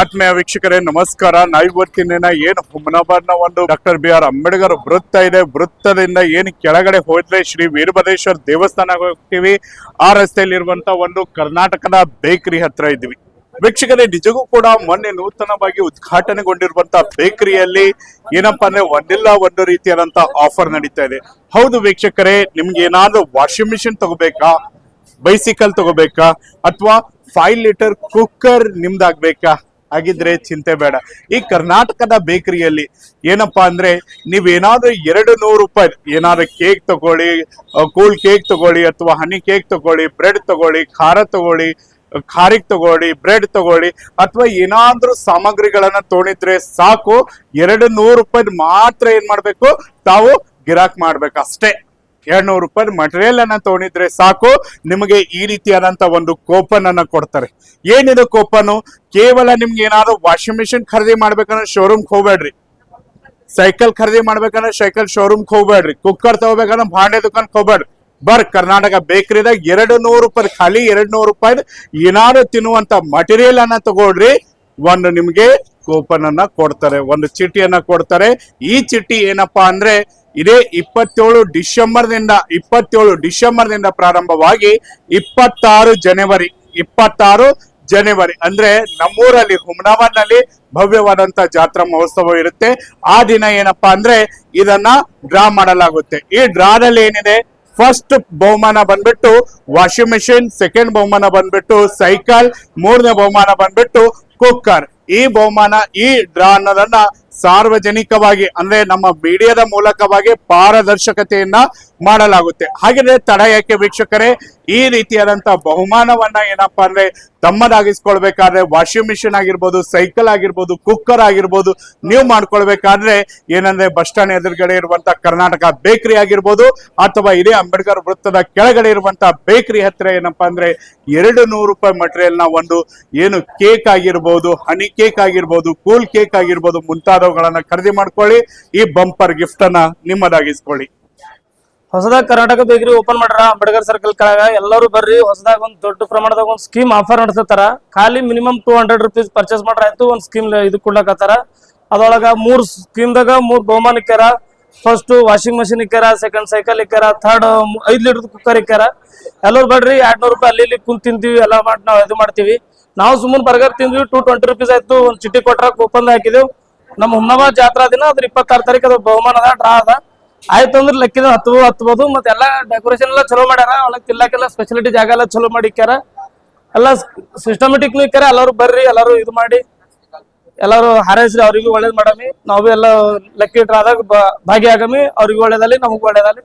ಆತ್ಮೀಯ ವೀಕ್ಷಕರೇ ನಮಸ್ಕಾರ. ನಾವಿವತ್ತಿನ ಏನು ಹುಮನಾಬಾದ್ನ ಒಂದು ಡಾಕ್ಟರ್ ಬಿ ಆರ್ ಅಂಬೇಡ್ಕರ್ ವೃತ್ತ ಇದೆ. ವೃತ್ತದಿಂದ ಏನು ಕೆಳಗಡೆ ಹೋದ್ರೆ ಶ್ರೀ ವೀರಭದ್ರೇಶ್ವರ ದೇವಸ್ಥಾನ ಹೋಗ್ತೀವಿ. ಆ ರಸ್ತೆಯಲ್ಲಿರುವಂತ ಒಂದು ಕರ್ನಾಟಕದ ಬೇಕರಿ ಹತ್ರ ಇದ್ವಿ. ವೀಕ್ಷಕರೇ, ನಿಜಕ್ಕೂ ಕೂಡ ಮೊನ್ನೆ ನೂತನವಾಗಿ ಉದ್ಘಾಟನೆಗೊಂಡಿರುವಂತ ಬೇಕರಿಯಲ್ಲಿ ಏನಪ್ಪಾ ಅಂದ್ರೆ ಒಂದಿಲ್ಲ ಒಂದು ರೀತಿಯಾದಂತ ಆಫರ್ ನಡೀತಾ ಇದೆ. ಹೌದು ವೀಕ್ಷಕರೇ, ನಿಮ್ಗೆ ಏನಾದ್ರೂ ವಾಷಿಂಗ್ ಮಿಷಿನ್ ತಗೋಬೇಕಾ, ಬೈಸಿಕಲ್ ತಗೋಬೇಕಾ, ಅಥವಾ 5 ಲೀಟರ್ ಕುಕ್ಕರ್ ನಿಮ್ದಾಗ್ಬೇಕಾ, ಹಾಗಿದ್ರೆ ಚಿಂತೆ ಬೇಡ. ಈ ಕರ್ನಾಟಕದ ಬೇಕರಿಯಲ್ಲಿ ಏನಪ್ಪಾ ಅಂದ್ರೆ ನೀವೇನಾದ್ರೂ 200 ರೂಪಾಯಿ ಏನಾದ್ರೂ ಕೇಕ್ ತಗೊಳ್ಳಿ, ಕೂಲ್ ಕೇಕ್ ತಗೊಳ್ಳಿ, ಅಥವಾ ಹನಿ ಕೇಕ್ ತಗೊಳ್ಳಿ, ಬ್ರೆಡ್ ತಗೊಳ್ಳಿ, ಖಾರ ತಗೊಳ್ಳಿ, ಖಾರಿಕ್ ತಗೊಳ್ಳಿ, ಬ್ರೆಡ್ ತಗೊಳ್ಳಿ, ಅಥವಾ ಏನಾದ್ರೂ ಸಾಮಗ್ರಿಗಳನ್ನ ತೊಗೊಂಡಿದ್ರೆ ಸಾಕು 200 ರೂಪಾಯಿ ಮಾತ್ರ ಏನ್ ಮಾಡ್ಬೇಕು, ತಾವು ಗಿರಾಕ್ ಮಾಡ್ಬೇಕು ಅಷ್ಟೇ. 200 ರೂಪಾಯಿ ಮಟೀರಿಯಲ್ ಅನ್ನ ತಗೊಂಡಿದ್ರೆ ಸಾಕು, ನಿಮಗೆ ಈ ರೀತಿಯಾದಂತ ಒಂದು ಕೂಪನ್ ಅನ್ನ ಕೊಡ್ತಾರೆ. ಏನಿದು ಕೂಪನ್? ಕೇವಲ ನಿಮ್ಗೆ ಏನಾದ್ರು ವಾಷಿಂಗ್ ಮಿಷಿನ್ ಖರೀದಿ ಮಾಡ್ಬೇಕಂದ್ರೆ ಶೋರೂಮ್ ಹೋಗ್ಬೇಡ್ರಿ, ಸೈಕಲ್ ಖರೀದಿ ಮಾಡ್ಬೇಕಂದ್ರೆ ಸೈಕಲ್ ಶೋರೂಮ್ ಹೋಗ್ಬೇಡ್ರಿ, ಕುಕ್ಕರ್ ತಗೋಬೇಕಂದ್ರೆ ಭಾಂಡೆ ದುಕಾನ್ ಹೋಗ್ಬೇಡ್ರಿ. ಕರ್ನಾಟಕ ಬೇಕರಿದಾಗ 200 ರೂಪಾಯಿ, ಖಾಲಿ 200 ರೂಪಾಯಿ ಏನಾದ್ರು ತಿನ್ನುವಂತ ಮಟೀರಿಯಲ್ ಅನ್ನ ತಗೊಳ್ರಿ, ಒಂದು ನಿಮ್ಗೆ ಕೂಪನ್ ಅನ್ನ ಕೊಡ್ತಾರೆ, ಒಂದು ಚೀಟಿಯನ್ನ ಕೊಡ್ತಾರೆ. ಈ ಚೀಟಿ ಏನಪ್ಪಾ ಅಂದ್ರೆ ಇದೇ 27 ಡಿಸೆಂಬರ್ದಿಂದ ಪ್ರಾರಂಭವಾಗಿ 26 ಜನವರಿ ಅಂದ್ರೆ ನಮ್ಮೂರಲ್ಲಿ ಹುಮನಾಬಾದ್ನಲ್ಲಿ ಭವ್ಯವಾದಂತ ಜಾತ್ರಾ ಮಹೋತ್ಸವ ಇರುತ್ತೆ. ಆ ದಿನ ಏನಪ್ಪಾ ಅಂದ್ರೆ ಇದನ್ನ ಡ್ರಾ ಮಾಡಲಾಗುತ್ತೆ. ಈ ಡ್ರಾದಲ್ಲಿ ಏನಿದೆ, ಫಸ್ಟ್ ಬಹುಮಾನ ಬಂದ್ಬಿಟ್ಟು ವಾಷಿಂಗ್ ಮೆಷಿನ್, ಸೆಕೆಂಡ್ ಬಹುಮಾನ ಬಂದ್ಬಿಟ್ಟು ಸೈಕಲ್, ಮೂರನೇ ಬಹುಮಾನ ಬಂದ್ಬಿಟ್ಟು ಕುಕ್ಕರ್. ಈ ಬಹುಮಾನ, ಈ ಡ್ರಾ ಅನ್ನೋದನ್ನ ಸಾರ್ವಜನಿಕವಾಗಿ ಅಂದ್ರೆ ನಮ್ಮ ಮೀಡಿಯಾದ ಮೂಲಕವಾಗಿ ಪಾರದರ್ಶಕತೆಯನ್ನ ಮಾಡಲಾಗುತ್ತೆ. ಹಾಗೆಯೇ ತಡ ಯಾಕೆ ವೀಕ್ಷಕರೇ, ಈ ರೀತಿಯಾದಂತ ಬಹುಮಾನವನ್ನ ಏನಪ್ಪಾ ಅಂದ್ರೆ ತಮ್ಮದಾಗಿಸ್ಕೊಳ್ಬೇಕಾದ್ರೆ ವಾಷಿಂಗ್ ಮಿಷಿನ್ ಆಗಿರ್ಬೋದು, ಸೈಕಲ್ ಆಗಿರ್ಬೋದು, ಕುಕ್ಕರ್ ಆಗಿರ್ಬೋದು, ನೀವು ಮಾಡ್ಕೊಳ್ಬೇಕಾದ್ರೆ ಏನಂದ್ರೆ ಬಸ್ ಸ್ಟ್ಯಾಂಡ್ ಎದುರುಗಡೆ ಇರುವಂತ ಕರ್ನಾಟಕ ಬೇಕರಿ ಆಗಿರ್ಬೋದು, ಅಥವಾ ಇದೇ ಅಂಬೇಡ್ಕರ್ ವೃತ್ತದ ಕೆಳಗಡೆ ಇರುವಂತ ಬೇಕರಿ ಹತ್ರ ಏನಪ್ಪಾ ಅಂದ್ರೆ 200 ರೂಪಾಯಿ ಮಟೀರಿಯಲ್ ನ ಒಂದು ಏನು ಕೇಕ್ ಆಗಿರ್ಬೋದು, ಹನಿ ಕೇಕ್ ಆಗಿರ್ಬೋದು, ಕೂಲ್ ಕೇಕ್ ಆಗಿರ್ಬೋದು, ಮುಂತಾದವುಗಳನ್ನ ಖರೀದಿ ಮಾಡ್ಕೊಳ್ಳಿ. ಈ ಬಂಪರ್ ಗಿಫ್ಟ್ ಅನ್ನ ನಿಮ್ಮದಾಗಿಸ್ಕೊಳ್ಳಿ. ಹೊಸದಾಗ ಕರ್ನಾಟಕ ಬೇಕರಿ ಓಪನ್ ಮಾಡ್ಯಾರ ಅಂಬೇಡ್ಕರ್ ಸರ್ಕಲ್ ಕೆಳಗ. ಎಲ್ಲರೂ ಬರ್ರಿ. ಹೊಸದಾಗ ಒಂದ್ ದೊಡ್ಡ ಪ್ರಮಾಣದಾಗ ಒಂದ್ ಸ್ಕೀಮ್ ಆಫರ್ ನಡೆಸ್ತಾರ. ಖಾಲಿ ಮಿನಿಮಮ್ 200 ರೂಪೀಸ್ ಪರ್ಚೇಸ್ ಮಾಡ್ರ ಆಯ್ತು, ಒಂದ್ ಸ್ಕೀಮ್ ಇದು ಕೊಡ್ಲಕತ್ತಾರ. ಅದೊಳಗ 3 ಸ್ಕೀಮ್ದಾಗ 3 ಬಹುಮಾನ ಇಕ್ಕ್ಯಾರ. ಫಸ್ಟ್ ವಾಷಿಂಗ್ ಮಷಿನ್ ಇಕ್ಕ್ಯಾರ, ಸೆಕೆಂಡ್ ಸೈಕಲ್ ಇಕ್ಕ್ಯಾರ, ಥರ್ಡ್ 5 ಲೀಟರ್ ಕುಕ್ಕರ್ ಇಕ್ಕ್ಯಾರ. ಎಲ್ಲರೂ ಬರ್ರಿ. 200 ರೂಪಾಯಿ ಅಲ್ಲಿ ಕುಂತ್ ತಿಂತೀವಿ, ಎಲ್ಲ ಮಾಡಿ ನಾವು ಇದು ಮಾಡ್ತೀವಿ. ನಾವು ಸುಮ್ಮನೆ ಬರ್ಗರ್ ತಿಂದ್ವಿ, 220 ರೂಪೀಸ್ ಆಯ್ತು. ಒಂದ್ ಚಿಟ್ಟಿ ಕೊಟ್ರ ಕೂಪನ್ ಹಾಕಿದೆವು. ನಮ್ಮ ಹುಮನಾಬಾದ್ ಜಾತ್ರಾ ದಿನ ಅದ್ರ 26 ತಾರೀಕು ಅದು ಬಹುಮಾನ ಅದ, ಡ್ರಾ ಅದ. ಆಯ್ತು ಅಂದ್ರೆ ಲೆಕ್ಕಿದ ಹತ್ಬೋದು. ಮತ್ತೆ ಎಲ್ಲಾ ಡೆಕೋರೇಷನ್ ಎಲ್ಲ ಚಲೋ ಮಾಡ್ಯಾರ. ಒಳಗ್ ತಿನ್ನಕ್ಕೆಲ್ಲ ಸ್ಪೆಷಾಲಿಟಿ ಜಾಗ ಎಲ್ಲ ಚಲೋ ಮಾಡಿಕ್ಯಾರ. ಎಲ್ಲ ಸಿಸ್ಟಮೆಟಿಕ್ ಇಕ್ಕ್ಯಾರ. ಎಲ್ಲರೂ ಬರ್ರಿ, ಎಲ್ಲರೂ ಇದು ಮಾಡಿ, ಎಲ್ಲರೂ ಹಾರೈಸ್ರಿ. ಅವ್ರಿಗೂ ಒಳ್ಳೇದ್ ಮಾಡಮಿ. ನಾವು ಎಲ್ಲ ಲೆಕ್ಕಿ ಡ್ರಾದಾಗ ಭಾಗಿಯಾಗಮಿ. ಅವ್ರಿಗೂ ಒಳ್ಳೇದಲ್ಲಿ, ನಮಗೂ ಒಳ್ಳೇದಲ್ಲಿ.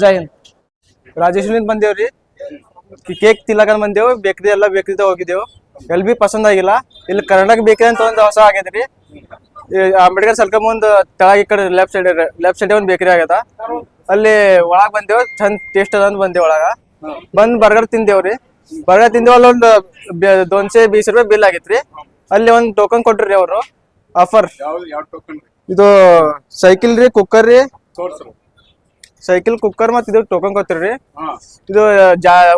ಜೈ ಹಿಂದ್. ರಾಜೇಶ್ವರಿಂದ ಬಂದೇವ್ರಿ. ಕೇಕ್ ತಿನ್ನಕ ಬಂದೇವು. ಬೇಕರಿ ಎಲ್ಲ ಬೇಕರಿದ ಹೋಗಿದ್ದೇವು. ಎಲ್ ಬಿ ಪಸಂದ್ ಆಗಿಲ್ಲ. ಇಲ್ಲಿ ಕರ್ನಾಟಕ ಬೇಕರಿ ಅಂತ ಒಂದು ಹೊಸ ಆಗೈತ್ರಿ. ಅಂಬೇಡ್ಕರ್ ಸರ್ಕಲ್ ಮುಂದ್ ತೆಳಗ ಈ ಕಡೆ ಲೆಫ್ಟ್ ಸೈಡ್ ಒಂದ್ ಬೇಕರಿ ಆಗದ. ಅಲ್ಲಿ ಒಳಗ್ ಬಂದೇವ್. ಚಂದ ಟೇಸ್ಟ್ ಅದ ಅಂತ ಬಂದೇವ್. ಒಳಗ ಬಂದ್ ಬರ್ಗರ್ ತಿಂದೇವ್ರಿ. ಬರ್ಗರ್ ತಿಂದೇವ್. ಅಲ್ಲೊಂದ್ 220 ರೂಪಾಯಿ ಬಿಲ್ ಆಗೈತ್ರಿ. ಅಲ್ಲಿ ಒಂದ್ ಟೋಕನ್ ಕೊಟ್ರಿ ಅವ್ರು ಆಫರ್. ಇದು ಸೈಕಲ್ ರೀ, ಕುಕ್ಕರ್ ರೀ, ಸೈಕಲ್ ಕುಕ್ಕರ್ ಮತ್ ಇದು ಟೋಕನ್ ಕೊಟ್ಟಿರಿ. ಇದು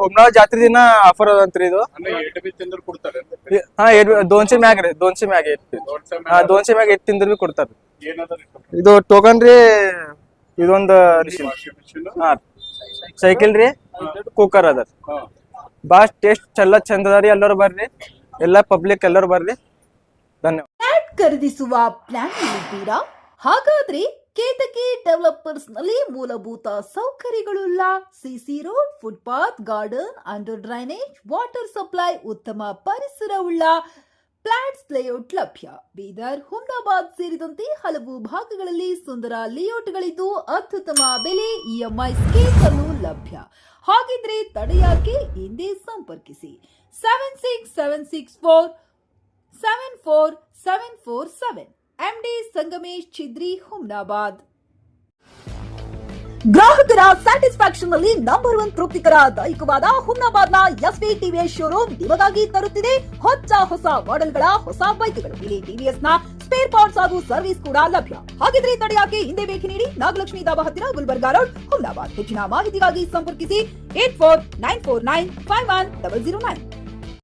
ಹುಮನಾಬಾದ್ ಜಾತ್ರೆ ದಿನ ಆಫರ್ ಅದಂತ್ರಿ. ಇದು 200 ಮ್ಯಾಗ ರೀ. 200 ಮ್ಯಾಗ 200 ಮ್ಯಾಗ 8 ತಿಂದ್ರ ಕೊಡ್ತಾರ. ಇದು ಟೋಕನ್ ರೀ. ಇದೊಂದು ಸೈಕಲ್ ರೀ, ಕುಕ್ಕರ್ ಅದ. ಬಾಳ ಟೇಸ್ಟ್ ಎಲ್ಲ ಚಂದ ಅದ ರೀ. ಎಲ್ಲರೂ ಬರ್ರಿ, ಎಲ್ಲಾ ಪಬ್ಲಿಕ್ ಎಲ್ಲರೂ ಬರ್ರಿ. ಧನ್ಯವಾದ. ಖರೀದಿಸುವ ಪ್ಲಾನ್ ಇದ್ದೀರಾ? ಹಾಗಾದ್ರೆ ಕೇತಕಿ ಡೆವಲಪರ್ಸ್ ನಲ್ಲಿ ಮೂಲಭೂತ ಸೌಕರ್ಯಗಳುಳ್ಳ CC road, footpath, garden, under drainage, water supply, ಉತ್ತಮ ಪರಿಸರವುಳ್ಳ ಫ್ಲಾಟ್ಸ್ ಲೇಔಟ್ ಲಭ್ಯ. ಬೀದರ್, ಹುಮನಾಬಾದ್ ಸೇರಿದಂತೆ ಹಲವು ಭಾಗಗಳಲ್ಲಿ ಸುಂದರ ಲೇಔಟ್ಗಳಿದ್ದು ಅತ್ಯುತ್ತಮ ಬೆಲೆ, ಇಎಂಐ ಸ್ಕೀಮ್ ಅನ್ನು ಲಭ್ಯ. ಹಾಗಿದ್ರೆ ತಡೆಯಾಕೆ, ಹಿಂದೆ ಸಂಪರ್ಕಿಸಿ 7676474747. MD ಸಂಗಮೇಶ್ ಚಿದ್ರಿ, ಹುಮನಾಬಾದ್. ಗ್ರಾಹಕರ ಸ್ಯಾಟಿಸ್ಫ್ಯಾಕ್ಷನ್ ನಲ್ಲಿ ನಂಬರ್ 1 ತೃಪ್ತಿಕರ ದೈಹಿಕವಾದ ಹುಮನಾಬಾದ್ನ ಎಸ್ವಿ ಟಿವಿಎಸ್ ಶೋರೂಮ್ ನಿಮಗಾಗಿ ತರುತ್ತಿದೆ ಹೊಸ ಮಾಡೆಲ್ಗಳ ಹೊಸ ಬೈಕ್ಗಳು. ಇಲ್ಲಿ ಟಿವಿಎಸ್ ನ ಸ್ಪೇರ್ ಪಾರ್ಟ್ಸ್ ಹಾಗೂ ಸರ್ವಿಸ್ ಕೂಡ ಲಭ್ಯ. ಹಾಗಿದ್ರೆ ತಡೆಯಾಕೆ, ಹಿಂದೆ ಭೇಟಿ ನೀಡಿ. ನಾಗಲಕ್ಷ್ಮಿ ದಾಬಾ ಹತ್ತಿರ, ಗುಲ್ಬರ್ಗಾ ರೋಡ್, ಹುಮನಾಬಾದ್. ಹೆಚ್ಚಿನ ಮಾಹಿತಿಗಾಗಿ ಸಂಪರ್ಕಿಸಿ 8494951009.